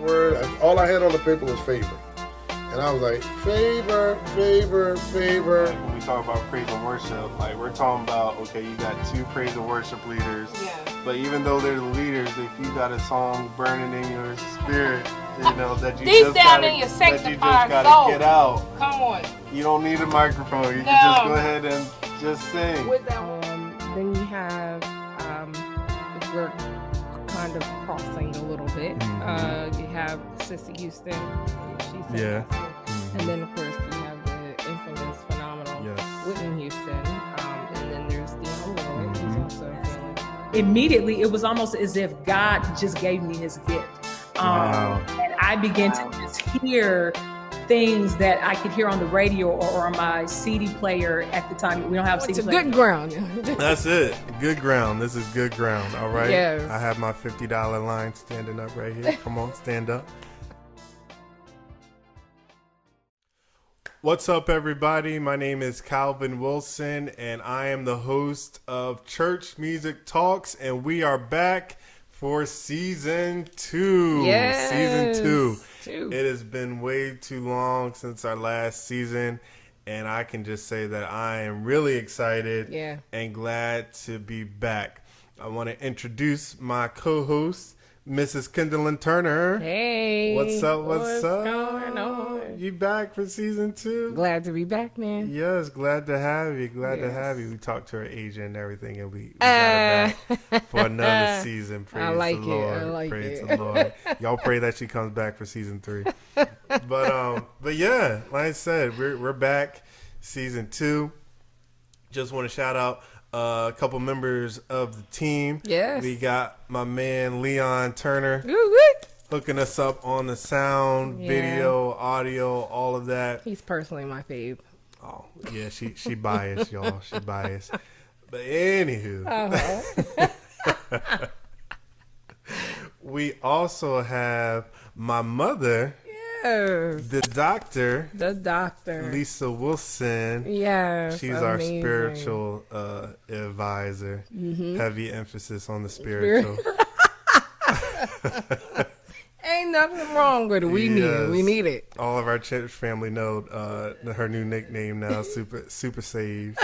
word. All I had on the paper was favor. And I was like, favor. Like when we talk about praise and worship, like we're talking about, okay, you got 2 praise and worship leaders. Yeah. But even though they're the leaders, if you got a song burning in your spirit, that you Deep just down gotta, in your that you just sanctified gotta soul. get out. Come on. You don't need a microphone. You can just go ahead and just sing. With that Then you have, if we're kind of crossing a little bit, you have Sissy Houston. She said Yeah. And then, of course, you have the infamous, phenomenal Whitney Houston. And then there's Dionne Warwick, who's also feeling. Immediately, it was almost as if God just gave me his gift. Wow. And I began to just hear things that I could hear on the radio or on my CD player at the time. We don't have CD It's a player. good ground. That's it. Good ground. This is good ground. All right. Yes. I have my $50 line standing up right here. Come on, stand up. What's up, everybody? My name is Calvin Wilson, and I am the host of Church Music Talks, and we are back for season 2. Yes. Season 2. It has been way too long since our last season, and I can just say that I am really excited and glad to be back. I want to introduce my co-host, Mrs. Kenderlyn Turner. Hey. What's up? What's going on? You back for season 2? Glad to be back, man. Yes, glad to have you. Glad to have you. We talked to her agent and everything, and we got her back for another season. Praise I like the Lord. it. I like Praise it. the Lord. Y'all pray that she comes back for season 3. But yeah, like I said, we're back, season 2. Just want to shout out a couple members of the team. Yes. We got my man Leon Turner hooking us up on the sound, video, audio, all of that. He's personally my fave. Oh, yeah, she biased, y'all. She biased. But anywho, we also have my mother, the doctor, Lisa Wilson. Yes, she's amazing. our spiritual advisor. Heavy emphasis on the spiritual. Ain't nothing wrong with it. We need it. We need it. All of our church family know her new nickname now, Super Saved.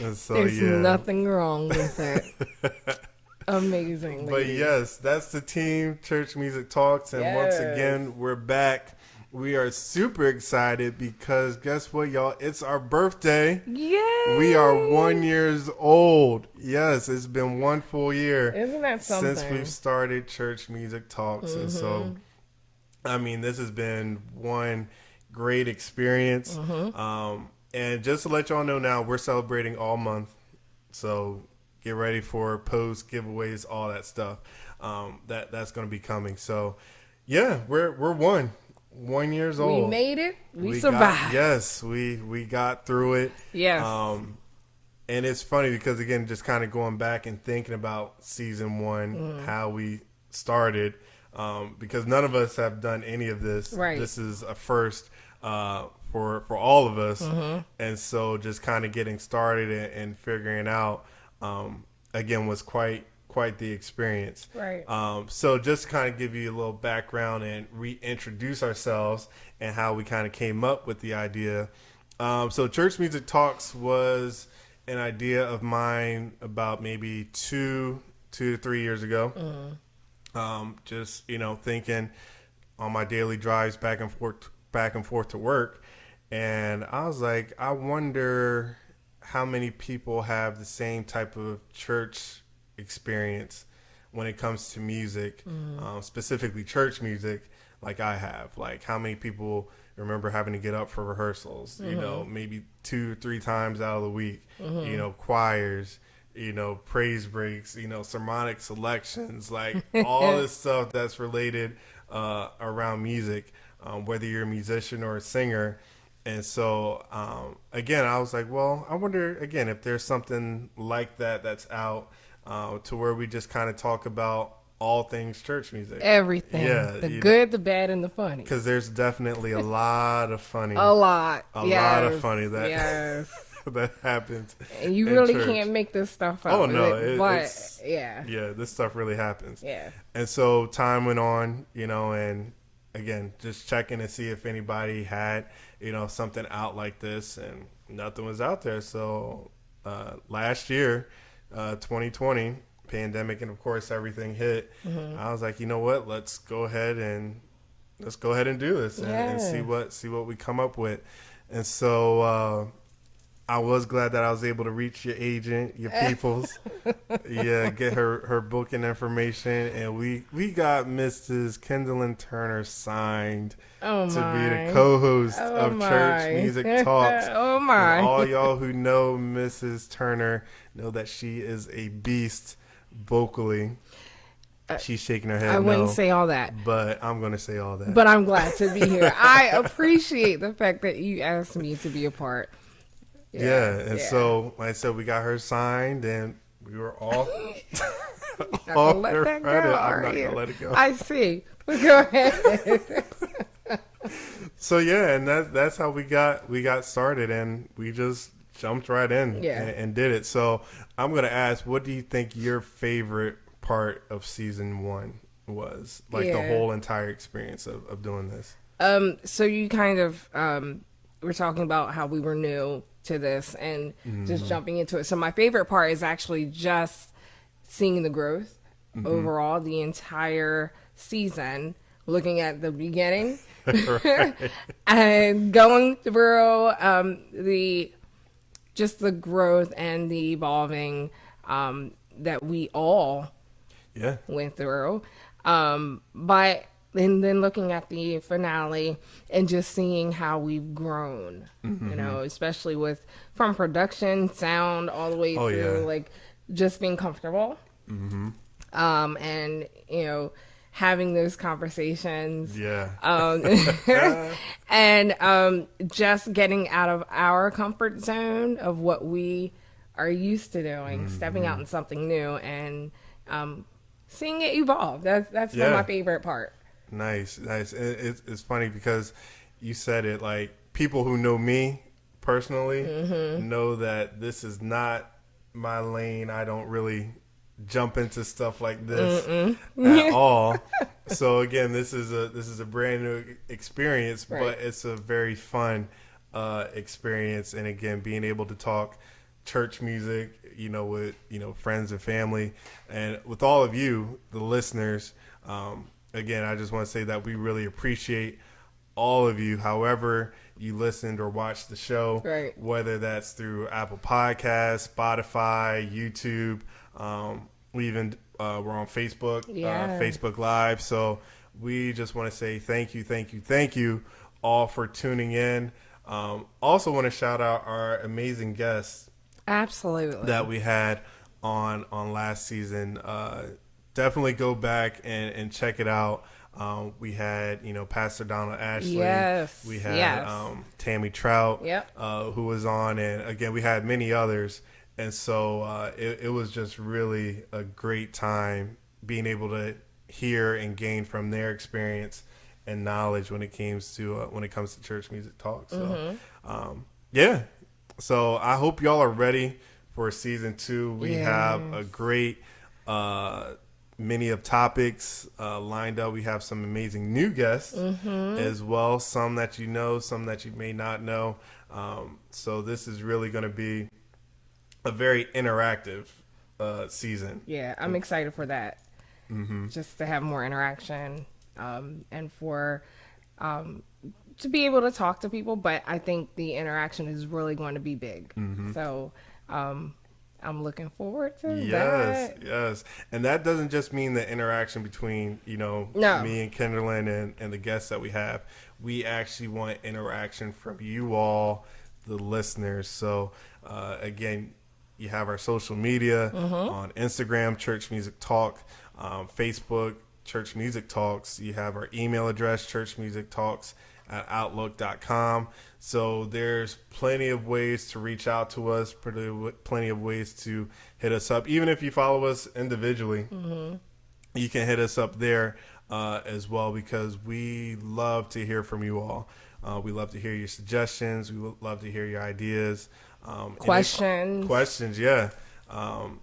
And so, There's nothing wrong with that. Amazing. But yes, that's the team, Church Music Talks. And once again, we're back. We are super excited because guess what, y'all? It's our birthday. Yay! We are 1 year old. Yes, it's been 1 full year. Isn't that something? Since we've started Church Music Talks. And so, I mean, this has been one great experience. And just to let y'all know now, we're celebrating all month. So get ready for posts, giveaways, all that stuff. That's going to be coming. So yeah, we're 1 year old. We made it. We survived. We got through it. Yes. And it's funny because again, just kind of going back and thinking about season 1, how we started, because none of us have done any of this. Right. This is a first for all of us, and so just kind of getting started and figuring out again was quite the experience. Right. So just to kind of give you a little background and reintroduce ourselves and how we kind of came up with the idea. So Church Music Talks was an idea of mine about maybe 2 to 3 years ago. Just, thinking on my daily drives back and forth to work. And I was like, I wonder how many people have the same type of church experience when it comes to music, specifically church music, like I have. Like, how many people remember having to get up for rehearsals, maybe 2 or 3 times out of the week, choirs, praise breaks, sermonic selections, like all this stuff that's related around music, whether you're a musician or a singer. And so, again, I was like, well, I wonder, again, if there's something like that that's out to where we just kind of talk about all things church music. Everything. Yeah. The good, the bad, and the funny. Because there's definitely a lot of funny. A lot. A lot of funny. That Yes. that happens. And you in really church. can't make this stuff up. Oh no, but yeah. Yeah, this stuff really happens. Yeah. And so time went on, and again, just checking to see if anybody had, something out like this, and nothing was out there. So last year, 2020, pandemic, and of course everything hit. I was like, you know what? Let's go ahead and do this and see what we come up with. And so I was glad that I was able to reach your agent, your peoples, get her booking information, and we got Mrs. Kenderlyn Turner signed to be the co-host of Church Music Talks. Oh my! And all y'all who know Mrs. Turner know that she is a beast vocally. She's shaking her head. I wouldn't say all that, but I'm going to say all that. But I'm glad to be here. I appreciate the fact that you asked me to be a part. So like I said, we got her signed, and we were all I'm not gonna let it go. I see. Go ahead. So and that's how we got started, and we just jumped right in and did it. So I'm gonna ask, what do you think your favorite part of season 1 was? Like the whole entire experience of doing this. So you kind of were talking about how we were new to this and just jumping into it. So my favorite part is actually just seeing the growth overall, the entire season, looking at the beginning and going through the growth and the evolving that we all went through. But and then looking at the finale and just seeing how we've grown, especially from production, sound, all the way through, like just being comfortable. And, having those conversations. And just getting out of our comfort zone of what we are used to doing, stepping out in something new and seeing it evolve. That's one of my favorite part. Nice. It's funny because you said it, like, people who know me personally know that this is not my lane. I don't really jump into stuff like this at all. So again, this is a brand new experience, but it's a very fun experience. And again, being able to talk church music, with friends and family, and with all of you, the listeners. Again, I just want to say that we really appreciate all of you, however you listened or watched the show, whether that's through Apple Podcasts, Spotify, YouTube. We even we're on Facebook, Facebook Live. So we just want to say thank you all for tuning in. Also want to shout out our amazing guests. Absolutely. That we had on last season. Definitely go back and check it out. We had, Pastor Donald Ashley. Yes. We had Tammy Trout, who was on. And again, we had many others. And so it was just really a great time being able to hear and gain from their experience and knowledge when it comes to Church Music Talks. So, So I hope y'all are ready for season 2. We have a great many of topics lined up. We have some amazing new guests as well, some that you know, some that you may not know. So this is really going to be a very interactive season. Yeah, I'm excited for that. Just to have more interaction and for to be able to talk to people. But I think the interaction is really going to be big. So I'm looking forward to that. Yes. And that doesn't just mean the interaction between, me and Kenderlyn and the guests that we have. We actually want interaction from you all, the listeners. So, again, you have our social media on Instagram, Church Music Talk, Facebook, Church Music Talks. You have our email address, churchmusictalks@outlook.com. So there's plenty of ways to reach out to us, plenty of ways to hit us up. Even if you follow us individually, you can hit us up there as well, because we love to hear from you all. We love to hear your suggestions. We would love to hear your ideas. Questions. Yeah. And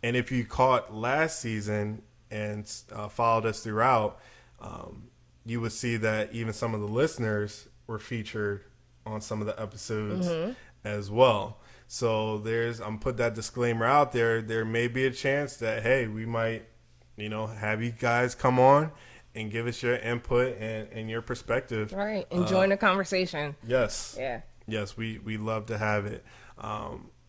if you caught last season and followed us throughout, you would see that even some of the listeners were featured on some of the episodes as well. So I'm put that disclaimer out there. There may be a chance that, hey, we might, have you guys come on and give us your input and your perspective. Right. And join the conversation. Yes. Yeah. Yes, we love to have it.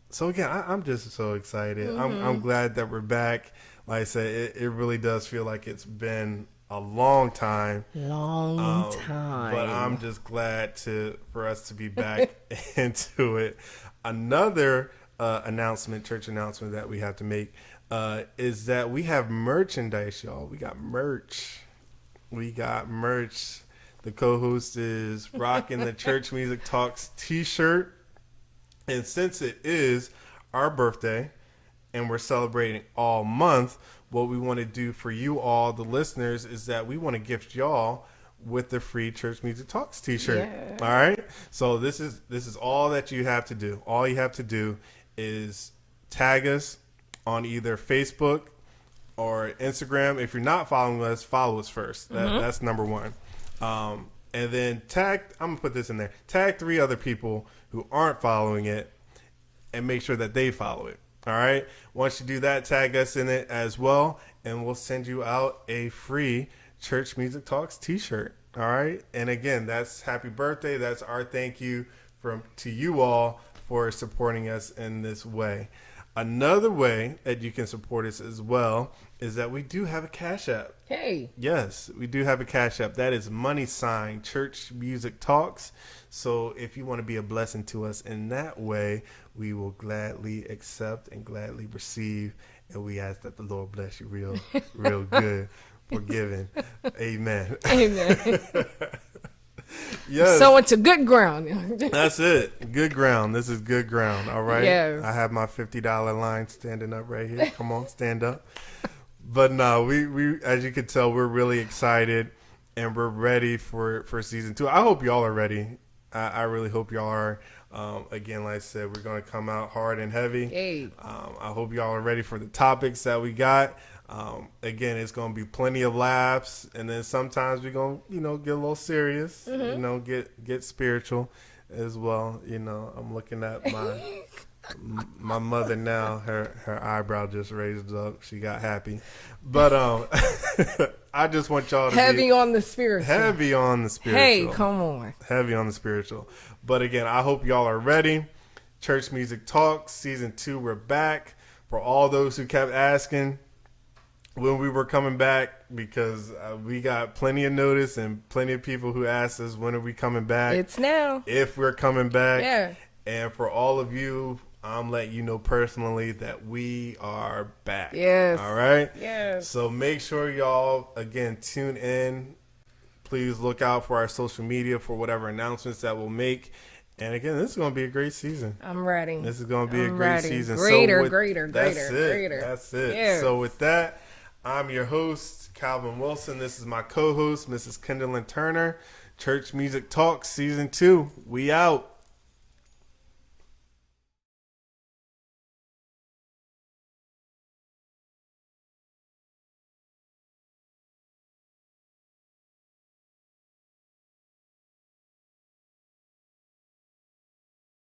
So again, I'm just so excited. I'm glad that we're back. Like I said, it really does feel like it's been a long time. Long time. But I'm just glad for us to be back into it. Another church announcement that we have to make is that we have merchandise, y'all. We got merch. The co-host is rocking the Church Music Talks t-shirt. And since it is our birthday and we're celebrating all month, what we want to do for you all, the listeners, is that we want to gift y'all with the free Church Music Talks t-shirt. Yeah. All right? So this is all that you have to do. All you have to do is tag us on either Facebook or Instagram. If you're not following us, follow us first. That's number one. And then I'm going to put this in there. Tag 3 other people who aren't following it and make sure that they follow it. All right. Once you do that, tag us in it as well, and we'll send you out a free Church Music Talks t-shirt. All right. And again, that's happy birthday. That's our thank you to you all for supporting us in this way. Another way that you can support us as well is that we do have a Cash App. Hey. Yes, we do have a Cash App. That is $ Church Music Talks. So if you want to be a blessing to us in that way, we will gladly accept and gladly receive. And we ask that the Lord bless you real good for giving. Amen. Amen. Yes. So into good ground. That's it. Good ground. This is good ground. All right. Yes. I have my $50 line standing up right here. Come on, stand up. But no, we as you can tell, we're really excited and we're ready for season 2. I hope y'all are ready. I really hope y'all are. Again, like I said, we're going to come out hard and heavy. Hey. I hope y'all are ready for the topics that we got. Again, it's going to be plenty of laughs, and then sometimes we're going to, get a little serious, get spiritual as well. I'm looking at my mother now. Her eyebrow just raised up. She got happy. But I just want y'all to heavy on the spiritual. Heavy on the spiritual. Hey, come on. Heavy on the spiritual. But again, I hope y'all are ready. Church Music Talks season 2, we're back. For all those who kept asking when we were coming back, because we got plenty of notice and plenty of people who asked us, when are we coming back? It's now. If we're coming back. Yeah. And for all of you, I'm letting you know personally that we are back. Yes. All right? Yes. So make sure y'all, again, tune in. Please look out for our social media for whatever announcements that we'll make. And again, this is going to be a great season. I'm ready. This is going to be a great season. Greater. That's it. Yes. So with that, I'm your host, Calvin Wilson. This is my co-host, Mrs. Kenderlyn Turner. Church Music Talks Season 2. We out.